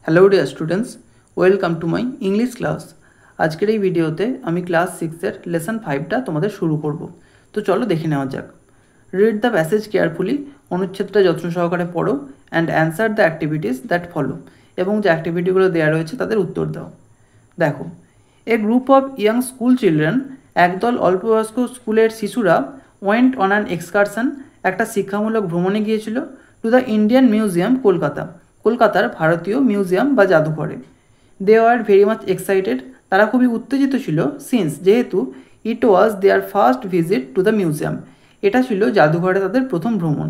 Hello dear students, welcome to my English class. আজকের এই ভিডিওতে আমি ক্লাস 6-এর লেসন 5টা তোমাদের শুরু করব। তো চলো দেখে নেওয়া যাক। রিড দ্য প্যাসেজ কেয়ারফুলি, অনুচ্ছেদটা যত্ন সহকারে পড়ো and answer the activities that follow, এবং যে অ্যাক্টিভিটিগুলো দেওয়া রয়েছে তাদের উত্তর দাও। দেখো, a group of young school children, একদল অল্পবয়স্ক স্কুলের শিশুরা ওয়েন্ট অন অ্যান এক্সকারশন, একটা শিক্ষামূলক ভ্রমণে গিয়েছিল to the Indian museum, Kolkata, কলকাতার ভারতীয় মিউজিয়াম বা জাদুঘরে। They are very much excited, তারা খুবই উত্তেজিত ছিল, সিন্স যেহেতু it was their first visit to the museum, এটা ছিল জাদুঘরে তাদের প্রথম ভ্রমণ।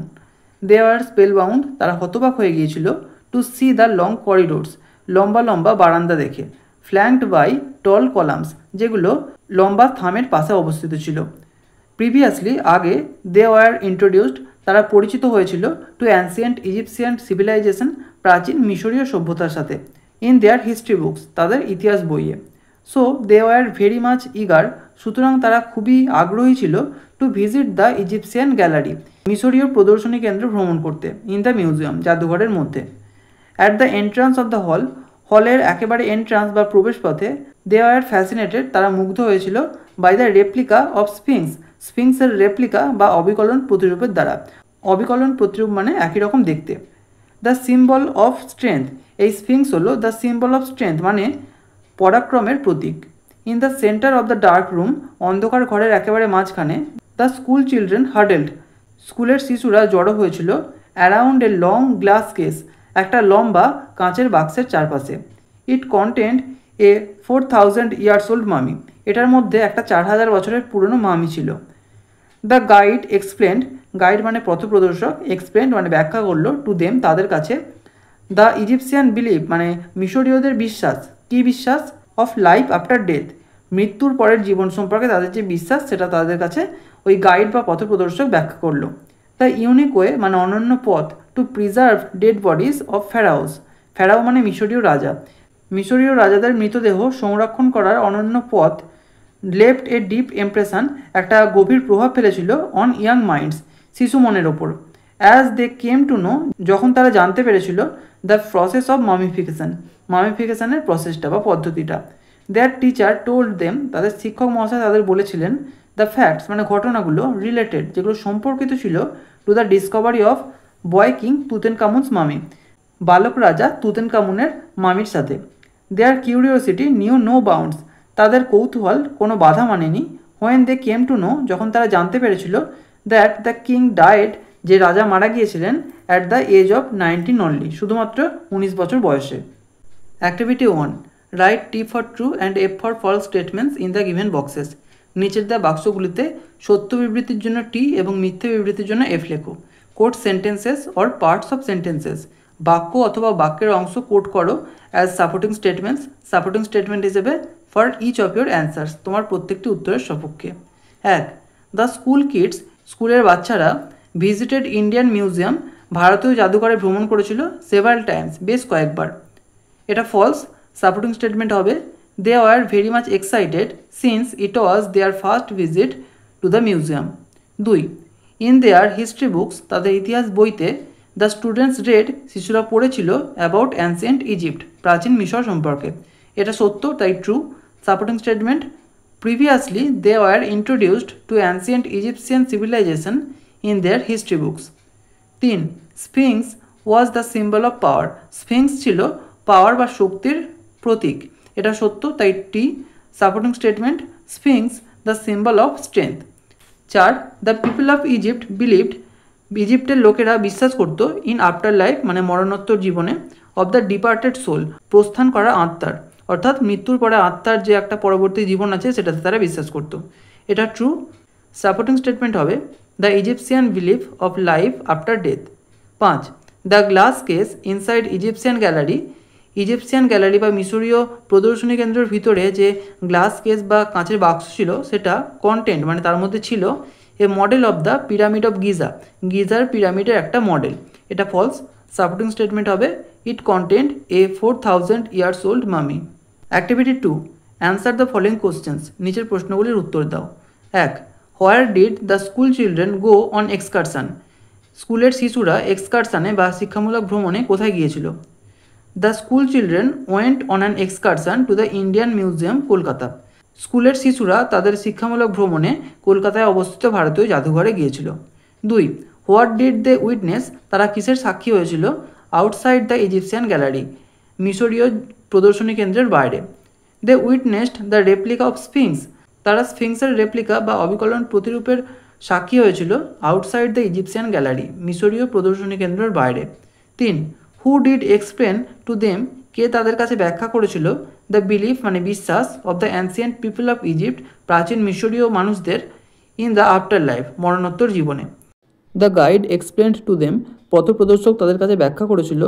দে আর স্পেল বাউন্ড, তারা হতবাক হয়ে গিয়েছিল, to see the long corridors, লম্বা লম্বা বারান্দা দেখে, ফ্ল্যাঙ্কড বাই টল কলামস, যেগুলো লম্বা থামের পাশে অবস্থিত ছিল। প্রিভিয়াসলি, আগে, দে ওয়ার ইন্ট্রোডিউসড, তারা পরিচিত হয়েছিল, টু অ্যানসিয়েন্ট ইজিপসিয়ান সিভিলাইজেশন, প্রাচীন মিশরীয় সভ্যতার সাথে, ইন দেয়ার হিস্ট্রি বুকস, তাদের ইতিহাস বইয়ে। So they were very much eager, সুতরাং তারা খুবই আগ্রহী ছিল, to visit the Egyptian gallery, মিশরীয় প্রদর্শনী কেন্দ্র ভ্রমণ করতে, ইন দ্য মিউজিয়াম, জাদুঘরের মধ্যে। At the entrance of the hall, হলের একেবারে এন্ট্রান্স বা প্রবেশপথে, দে ওয়ার ফ্যাসিনেটেড, তারা মুগ্ধ হয়েছিল, by the replica of sphinx, স্ফিংসের রেপ্লিকা বা অবিকলন প্রতিরূপের দ্বারা। অবিকলন প্রতিরূপ মানে একই রকম দেখতে। দ্য সিম্বল অফ স্ট্রেংথ, এই স্ফিংস হলো দ্য সিম্বল অফ স্ট্রেংথ মানে পরাক্রমের প্রতীক। In the centre of the dark room, অন্ধকার ঘরের একেবারে মাঝখানে, দ্য স্কুল চিলড্রেন হার্ডেলড, স্কুলের শিশুরা জড়ো হয়েছিল, around a long glass case, একটা লম্বা কাঁচের বাক্সের চারপাশে। ইট কন্টেন্ট এ 4000 ইয়ার্স ওল্ড মামি, এটার মধ্যে একটা 4000 বছরের পুরনো মামি ছিল। দ্য গাইড এক্সপ্লেন্ড, গাইড মানে পথপ্রদর্শক, এক্সপ্লেন্ড মানে ব্যাখ্যা করলো, টু দেম, তাদের কাছে, দ্য ইজিপসিয়ান বিলিভ মানে মিশরীয়দের বিশ্বাস, কী বিশ্বাস, অফ লাইফ আফটার ডেথ, মৃত্যুর পরের জীবন সম্পর্কে তাদের যে বিশ্বাস সেটা তাদের কাছে ওই গাইড বা পথপ্রদর্শক ব্যাখ্যা করলো। দ্য ইউনিক ওয়ে মানে অনন্য পথ, to preserve dead bodies of pharaohs, pharaoh মানে মিশরীয় রাজা, মিশরীয় রাজাদের মৃতদেহ সংরক্ষণ করার অনন্য পথ। লেফট এ ডিপ ইমপ্রেশন, একটা গভীর প্রভাব ফেলেছিল, অন ইয়াং মাইন্ডস, শিশু মনের ওপর। As they came to know, যখন তারা জানতে পেরেছিল, দ্য প্রসেস অফ মামিফিকেশন, মামিফিকেশনের প্রসেসটা বা পদ্ধতিটা। দেয়ার টিচার টোল্ড দেম, তাদের শিক্ষক মহাশয় তাদের বলেছিলেন, দ্য ফ্যাক্টস মানে ঘটনাগুলো, রিলেটেড যেগুলো সম্পর্কিত ছিল, to the discovery of boy king Tutankhamun's mummy, বালক রাজা তুতেনকামুনের মামির সাথে। Their curiosity knew no bounds, তাদের কৌতূহল কোনো বাধা মানেনি। When they came to know, যখন তারা জানতে পেরেছিল, দ্যাট দ্য কিং ডায়েড, যে রাজা মারা গিয়েছিলেন, at the age of 19 only, শুধুমাত্র 19 বছর বয়সে। Activity 1, write T for true and F for false statements in the given boxes, নিচের দেওয়া বাক্সগুলিতে সত্য বিবৃতির জন্য টি এবং মিথ্যে বিবৃতির জন্য এফ লেখো। Quote sentences or parts of sentences, বাক্য অথবা বাক্যের অংশ কোট করো as supporting statements, supporting statement হিসেবে for each of your answers, তোমার প্রত্যেকটি উত্তরের সপক্ষে। 1, দ্য স্কুল কিডস, স্কুলের বাচ্চারা, ভিজিটেড ইন্ডিয়ান মিউজিয়াম, ভারতীয় জাদুঘরে ভ্রমণ করেছিল, সেভারাল টাইমস, বেশ কয়েকবার। এটা ফলস, সাপোর্টিং স্টেটমেন্ট হবে, they were very much excited since it was their first visit to the museum. 2, in their history books, তাদের ইতিহাস বইতে, দ্য স্টুডেন্টস রেড, শিশুরা পড়েছিল, অ্যাবাউট অ্যানসিয়েন্ট ইজিপ্ট, প্রাচীন মিশর সম্পর্কে। এটা সত্য, তাই true. Supporting statement, previously they were introduced to ancient Egyptian civilization in their history books. 3, sphinx was the symbol of power, sphinx ছিল পাওয়ার বা শক্তির প্রতীক। এটা সত্য, তাই T. Supporting statement, sphinx the symbol of strength. 4, the people of Egypt believed, ইজিপ্টের লোকেরা বিশ্বাস করত, ইন আফটার লাইফ মানে মরণোত্তর জীবনে, অফ দ্য ডিপার্টেড সোল, প্রস্থান করা আত্মার, অর্থাৎ মৃত্যুর পরে আত্মার যে একটা পরবর্তী জীবন আছে সেটাতে তারা বিশ্বাস করত। এটা ট্রু। সাপোর্টিং স্টেটমেন্ট হবে, the Egyptian believe of life after death. 5, the glass case inside Egyptian gallery, Egyptian gallery বা মিশরীয় প্রদর্শনী কেন্দ্রের ভিতরে যে গ্লাস কেস বা কাঁচের বাক্স ছিল, সেটা কন্টেন্ট মানে তার মধ্যে ছিল, a model of the pyramid of Giza, গিজার পিরামিডের একটা মডেল। এটা ফলস। সাপোর্টিং স্টেটমেন্ট হবে, it content a 4000 years old mummy. Activity 2, answer the following questions, নিচের প্রশ্নগুলির উত্তর দাও। 1, where did the school children go on excursion, স্কুলের শিশুরা এক্সকারশনে বা শিক্ষামূলক ভ্রমণে কোথায় গিয়েছিল। The school children went on an excursion to the Indian museum Kolkata. স্কুলের শিশুরা তাদের শিক্ষামূলক ভ্রমণে কলকাতায় অবস্থিত ভারতীয় জাদুঘরে গিয়েছিল। 2. হোয়াট ডিড দে উইটনেস, তারা কিসের সাক্ষী হয়েছিল? আউটসাইড দ্য ইজিপশিয়ান গ্যালারি, মিশরীয় প্রদর্শনী কেন্দ্রের বাইরে। They witnessed the replica of sphinx, তারা স্ফিংসের রেপ্লিকা বা অবিকলন প্রতিরূপের সাক্ষী হয়েছিল আউটসাইড দ্য ইজিপশিয়ান গ্যালারি, মিশরীয় প্রদর্শনী কেন্দ্রের বাইরে। 3. Who did explain to them, কে তাদের কাছে ব্যাখ্যা করেছিল দ্য বিলিফ মানে বিশ্বাস of the ancient people of Egypt, প্রাচীন মিশরীয় মানুষদের, ইন দ্য আফটার লাইফ, মরণোত্তর জীবনে। The guide explained to them, পথপ্রদর্শক তাদের কাছে ব্যাখ্যা করেছিল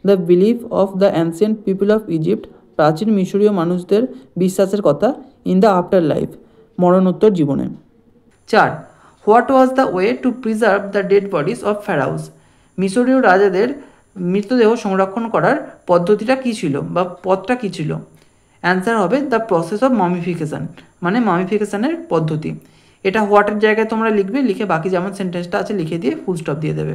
the belief of the ancient people of Egypt, প্রাচীন মিশরীয় মানুষদের বিশ্বাসের কথা, ইন দ্য আফটার লাইফ, মরণোত্তর জীবনে। 4. What was the way to preserve the dead bodies of pharaohs, মিশরীয় রাজাদের মৃতদেহ সংরক্ষণ করার পদ্ধতিটা কী ছিল বা পথটা কী ছিল? অ্যান্সার হবে দ্য প্রসেস অফ মামিফিকেশান, মানে মামিফিকেশানের পদ্ধতি। এটা হোয়াটের জায়গায় তোমরা লিখবে, লিখে বাকি যেমন সেন্টেন্সটা আছে লিখে দিয়ে ফুল স্টপ দিয়ে দেবে।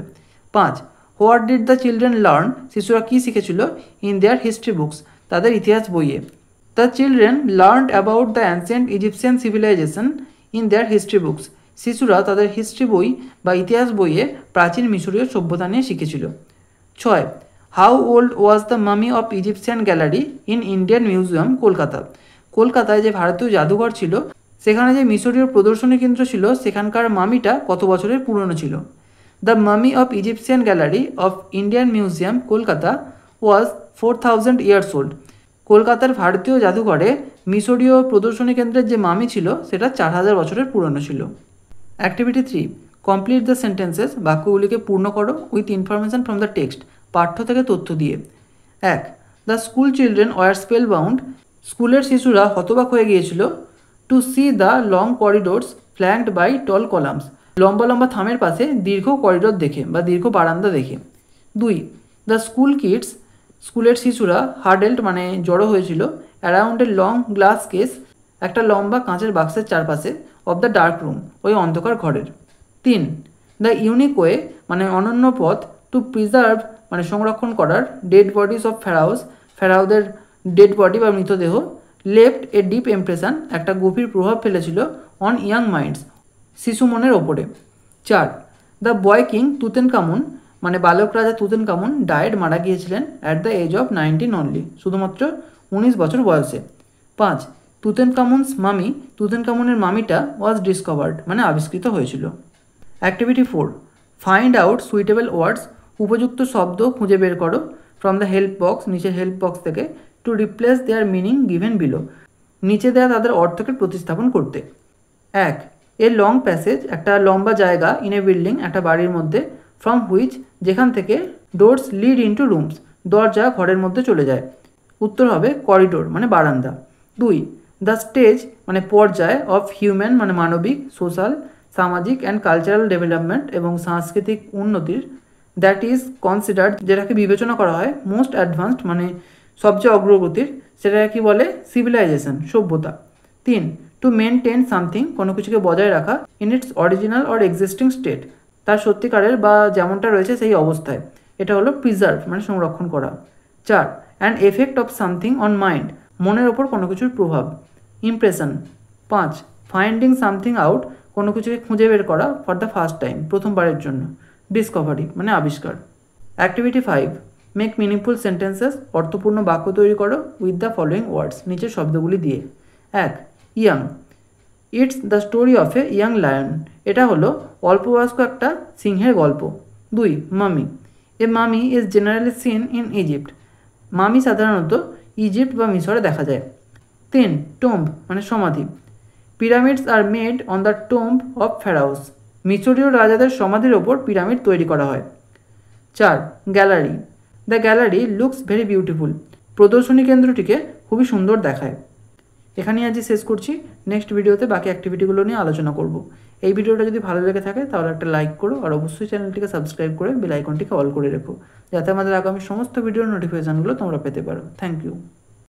5. What did the children learn, শিশুরা কী শিখেছিল? ইন দেয়ার হিস্ট্রি বুকস, তাদের ইতিহাস বইয়ে। The children learned about the ancient Egyptian civilization in their history books, শিশুরা তাদের হিস্ট্রি বই বা ইতিহাস বইয়ে প্রাচীন মিশরীয় সভ্যতা নিয়ে শিখেছিল। 6. হাউ ওল্ড ওয়াজ দ্য মামি of Egyptian gallery in Indian museum Kolkata, কলকাতায় যে ভারতীয় জাদুঘর ছিল সেখানে যে মিশরীয় প্রদর্শনী কেন্দ্র ছিল সেখানকার মামিটা কত বছরের পুরনো ছিল? দ্য মামি of Egyptian gallery of Indian museum Kolkata was 4000 years old, কলকাতার ভারতীয় জাদুঘরে মিশরীয় প্রদর্শনী কেন্দ্রের যে মামি ছিল সেটা 4000 বছরের পুরনো ছিল। অ্যাক্টিভিটি 3. কমপ্লিট দ্য সেন্টেন্সেস, বাক্যগুলিকে পূর্ণ করো with information from the text, পাঠ্য থেকে তথ্য দিয়ে। 1. The school children were spellbound, স্কুলের শিশুরা হতবাক হয়ে গিয়েছিল to see the long corridors flanked by tall columns, লম্বা লম্বা থামের পাশে দীর্ঘ করিডোর দেখে বা দীর্ঘ বারান্দা দেখে। 2. দ্য স্কুল কিডস, স্কুলের শিশুরা হার্ডেল্ড মানে জড়ো হয়েছিল around a long glass case, একটা লম্বা কাঁচের বাক্সের চারপাশে, অফ দ্য ডার্ক রুম, ওই অন্ধকার ঘরের। 3. দ্য ইউনিক ওয়ে মানে অনন্য পথ টু প্রিজার্ভ মানে সংরক্ষণ করার ডেড বডিজ অফ ফেরাউস, ফেরাউদের ডেড বডি বা মৃতদেহ, লেফট এ ডিপ ইমপ্রেশন একটা গভীর প্রভাব ফেলেছিল অন ইয়াং মাইন্ডস শিশু মনের ওপরে। 4. দ্য বয় কিং তুতেনকামুন মানে বালক রাজা তুতেনকামুন ডায়েড মারা গিয়েছিলেন at the age of 19 only, শুধুমাত্র 19 বছর বয়সে। 5. তুতেনকামুনস মামি, তুতেনকামুনের মামিটা ওয়াজ ডিসকভার্ড মানে আবিষ্কৃত হয়েছিল। Activity 4. Find out suitable words, উপযুক্ত শব্দ খুঁজে বের করো ফ্রম দ্য হেল্প বক্স, নিচের হেল্প বক্স থেকে, to replace their meaning given below, নিচে দেওয়া তাদের অর্থকে প্রতিস্থাপন করতে। 1. এ লং প্যাসেজ একটা লম্বা জায়গা, ইন এ বিল্ডিং একটা বাড়ির মধ্যে, ফ্রম হুইচ যেখান থেকে, ডোরস লিড ইন্টু রুমস দরজা ঘরের মধ্যে চলে যায়। উত্তর হবে করিডোর মানে বারান্দা। 2. দ্য স্টেজ মানে পর্যায়, অফ হিউম্যান মানে মানবিক, সোশ্যাল সামাজিক অ্যান্ড কালচারাল ডেভেলপমেন্ট এবং সাংস্কৃতিক উন্নতির, দ্যাট ইজ কনসিডার্ড যেটাকে বিবেচনা করা হয় মোস্ট অ্যাডভান্সড মানে সবচেয়ে অগ্রগতির, সেটাকে কি বলে? সিভিলাইজেশন সভ্যতা। 3. টু মেনটেন সামথিং কোনো কিছুকে বজায় রাখা, in it's original or existing state তার সত্যিকারের বা যেমনটা রয়েছে সেই অবস্থায়, এটা হলো প্রিজার্ভ মানে সংরক্ষণ করা। 4. An effect of something on mind মনের ওপর কোনো কিছুর প্রভাব, ইমপ্রেশন। 5. ফাইন্ডিং সামথিং আউট কোনো কিছুকে খুঁজে বের করা ফর দ্য ফার্স্ট টাইম প্রথমবারের জন্য, ডিসকভারি মানে আবিষ্কার। অ্যাক্টিভিটি 5. মেক মিনিংফুল সেন্টেন্সেস, অর্থপূর্ণ বাক্য তৈরি করো উইথ দ্য ফলোয়িং ওয়ার্ডস, নিচের শব্দগুলি দিয়ে। 1. Young, it's the story of a young lion, এটা হলো অল্পবয়স্ক একটা সিংহের গল্প। 2. মামি, এ মামি is generally seen in Egypt, মামি সাধারণত ইজিপ্ট বা মিশরে দেখা যায়। 3. টোম্ব মানে সমাধি, pyramids are made on the tomb of pharaohs, মিশরীয় রাজাদের সমাধির ওপর পিরামিড তৈরি করা হয়। 4. Gallery, the gallery looks very beautiful, প্রদর্শনী কেন্দ্রটিকে খুবই সুন্দর দেখায়। এখানেই আজ শেষ করছি, নেক্সট ভিডিওতে বাকি অ্যাক্টিভিটিগুলো নিয়ে আলোচনা করব। এই ভিডিওটা যদি ভালো লেগে থাকে তাহলে একটা লাইক করো আর অবশ্যই চ্যানেলটিকে সাবস্ক্রাইব করে বেল আইকনটিকে অল করে রেখো, যাতে আমাদের আগামী সমস্ত ভিডিওর নোটিফিকেশানগুলো তোমরা পেতে পারো। Thank you.